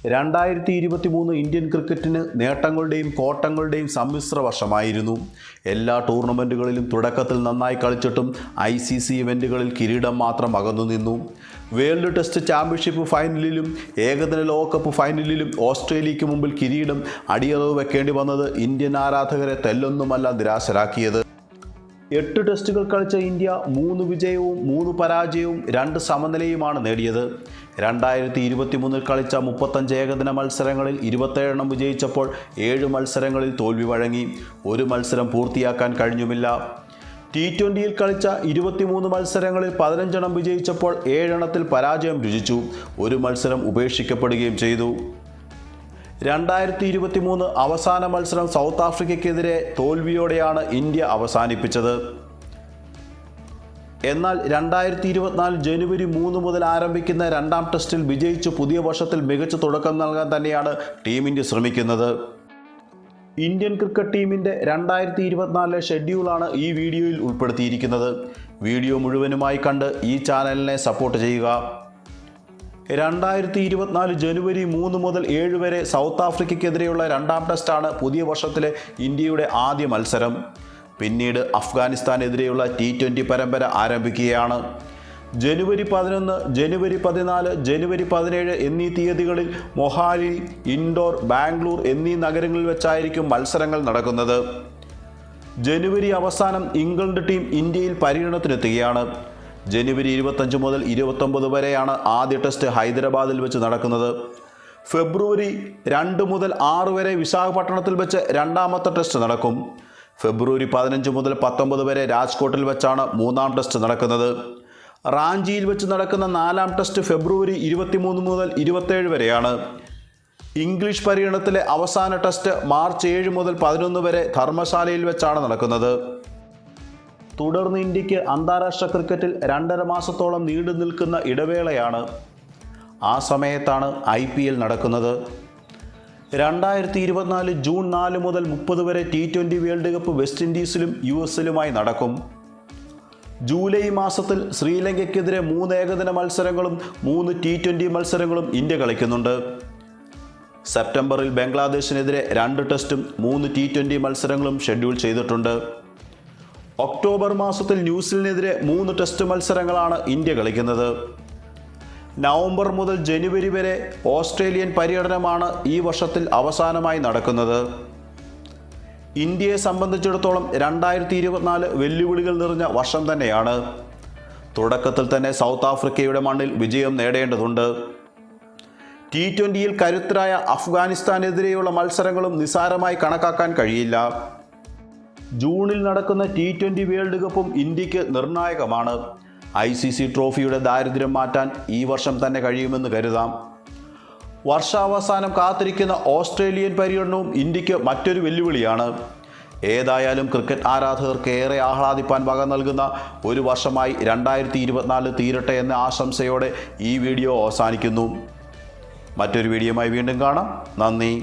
2023 Indian ക്രിക്കറ്റിന് നേട്ടങ്ങളുടെയും കോട്ടങ്ങളുടെയും സമ്മിശ്ര വർഷമായിരുന്നു. എല്ലാ ടൂർണമെൻറ്റുകളിലും തുടക്കത്തിൽ നന്നായി കളിച്ചിട്ടും ICC ഇവൻറ്റുകളിൽ കിരീടം മാത്രം അകന്നു നിന്നു. വേൾഡ് ടെസ്റ്റ് ചാമ്പ്യൻഷിപ്പ് ഫൈനലിലും ഏകദിന ലോകകപ്പ് ഫൈനലിലും ഓസ്ട്രേലിയയ്ക്ക് മുമ്പിൽ കിരീടം അടിയറവ് വെക്കേണ്ടി വന്നത് ഇന്ത്യൻ ആരാധകരെ തെല്ലൊന്നുമല്ല നിരാശരാക്കിയത്. 8 ടെസ്റ്റുകൾ കളിച്ച ഇന്ത്യ 3 വിജയവും 3 പരാജയവും 2 സമനിലയുമാണ് നേടിയത്. 2023 കളിച്ച 35 ഏകദിന മത്സരങ്ങളിൽ 27 വിജയിച്ചപ്പോൾ 7 മത്സരങ്ങളിൽ തോൽവി വഴങ്ങി. ഒരു മത്സരം പൂർത്തിയാക്കാൻ കഴിഞ്ഞുമില്ല. T20യിൽ കളിച്ച 23 മത്സരങ്ങളിൽ 15 വിജയിച്ചപ്പോൾ 7 പരാജയം രുചിച്ചു. ഒരു മത്സരം ഉപേക്ഷിക്കപ്പെടുകയും ചെയ്തു. 2023 അവസാന മത്സരം സൗത്ത് ആഫ്രിക്കയ്ക്കെതിരെ തോൽവിയോടെയാണ് ഇന്ത്യ അവസാനിപ്പിച്ചത്. എന്നാൽ 2024 ജനുവരി 3 മുതൽ ആരംഭിക്കുന്ന 2ാം ടെസ്റ്റിൽ വിജയിച്ച് പുതിയ വർഷത്തിൽ മികച്ച തുടക്കം നൽകാൻ തന്നെയാണ് ടീം ഇന്ത്യ ശ്രമിക്കുന്നത്. ഇന്ത്യൻ ക്രിക്കറ്റ് ടീമിൻ്റെ 2024 ഷെഡ്യൂളാണ് ഈ വീഡിയോയിൽ ഉൾപ്പെടുത്തിയിരിക്കുന്നത്. വീഡിയോ മുഴുവനുമായി കണ്ട് ഈ ചാനലിനെ സപ്പോർട്ട് ചെയ്യുക. 2024 ജനുവരി 3 മുതൽ 7 വരെ സൗത്ത് ആഫ്രിക്കയ്ക്കെതിരെയുള്ള 2ാം ടെസ്റ്റാണ് പുതിയ വർഷത്തിലെ ഇന്ത്യയുടെ ആദ്യ മത്സരം. പിന്നീട് അഫ്ഗാനിസ്ഥാനെതിരെയുള്ള T20 പരമ്പര ആരംഭിക്കുകയാണ്. ജനുവരി 11, ജനുവരി 14, ജനുവരി 17 എന്നീ തീയതികളിൽ മൊഹാലി, ഇൻഡോർ, ബാംഗ്ലൂർ എന്നീ നഗരങ്ങളിൽ വെച്ചായിരിക്കും മത്സരങ്ങൾ നടക്കുന്നത്. ജനുവരി അവസാനം ഇംഗ്ലണ്ട് ടീം ഇന്ത്യയിൽ പര്യടനത്തിനെത്തുകയാണ്. ജനുവരി 25 മുതൽ 29 വരെയാണ് ആദ്യ ടെസ്റ്റ് ഹൈദരാബാദിൽ വെച്ച് നടക്കുന്നത്. ഫെബ്രുവരി 2 മുതൽ 6 വരെ വിശാഖപട്ടണത്തിൽ വെച്ച് 2ാമത്തെ ടെസ്റ്റ് നടക്കും. ഫെബ്രുവരി 15 മുതൽ 19 വരെ രാജ്കോട്ടിൽ വെച്ചാണ് 3ാം ടെസ്റ്റ് നടക്കുന്നത്. റാഞ്ചിയിൽ വെച്ച് നടക്കുന്ന 4ാം ടെസ്റ്റ് ഫെബ്രുവരി 23 മുതൽ 27 വരെയാണ്. ഇംഗ്ലീഷ് പര്യടനത്തിലെ അവസാന ടെസ്റ്റ് മാർച്ച് 7 മുതൽ 11 വരെ ധർമ്മശാലയിൽ വെച്ചാണ് നടക്കുന്നത്. തുടർന്ന് ഇന്ത്യക്ക് അന്താരാഷ്ട്ര ക്രിക്കറ്റിൽ 2.5 മാസത്തോളം നീണ്ടു നിൽക്കുന്ന ഇടവേളയാണ്. ആ സമയത്താണ് IPL നടക്കുന്നത്. 2024 ജൂൺ 4 മുതൽ 30 വരെ T20 വേൾഡ് കപ്പ് വെസ്റ്റ് ഇൻഡീസിലും US-ലുമായി നടക്കും. ജൂലൈ മാസത്തിൽ ശ്രീലങ്കയ്ക്കെതിരെ 3 ഏകദിന മത്സരങ്ങളും 3 T20 മത്സരങ്ങളും ഇന്ത്യ കളിക്കുന്നുണ്ട്. സെപ്റ്റംബറിൽ ബംഗ്ലാദേശിനെതിരെ 2 ടെസ്റ്റും 3 T20 മത്സരങ്ങളും ഷെഡ്യൂൾ ചെയ്തിട്ടുണ്ട്. ഒക്ടോബർ മാസത്തിൽ ന്യൂസിലൻഡിനെതിരെ 3 ടെസ്റ്റ് മത്സരങ്ങളാണ് ഇന്ത്യ കളിക്കുന്നത്. നവംബർ മുതൽ ജനുവരി വരെ ഓസ്ട്രേലിയൻ പര്യടനമാണ് ഈ വർഷത്തിൽ അവസാനമായി നടക്കുന്നത്. ഇന്ത്യയെ സംബന്ധിച്ചിടത്തോളം 2024 വെല്ലുവിളികൾ നിറഞ്ഞ വർഷം തന്നെയാണ്. തുടക്കത്തിൽ തന്നെ സൗത്ത് ആഫ്രിക്കയുടെ മണ്ണിൽ വിജയം നേടേണ്ടതുണ്ട്. T20യിൽ കരുത്തരായ അഫ്ഗാനിസ്ഥാനെതിരെയുള്ള മത്സരങ്ങളും നിസ്സാരമായി കണക്കാക്കാൻ കഴിയില്ല. ജൂണിൽ നടക്കുന്ന T20 വേൾഡ് കപ്പും ഇന്ത്യക്ക് നിർണായകമാണ്. ICC ട്രോഫിയുടെ ദാരിദ്ര്യം മാറ്റാൻ ഈ വർഷം തന്നെ കഴിയുമെന്ന് കരുതാം. വർഷാവസാനം കാത്തിരിക്കുന്ന ഓസ്ട്രേലിയൻ പര്യടനവും ഇന്ത്യക്ക് മറ്റൊരു വെല്ലുവിളിയാണ്. ഏതായാലും ക്രിക്കറ്റ് ആരാധകർക്ക് ഏറെ ആഹ്ലാദിപ്പാൻ വക നൽകുന്ന ഒരു വർഷമായി 2024 തീരട്ടെ എന്ന ആശംസയോടെ ഈ വീഡിയോ അവസാനിക്കുന്നു. മറ്റൊരു വീഡിയോയുമായി വീണ്ടും കാണാം. നന്ദി.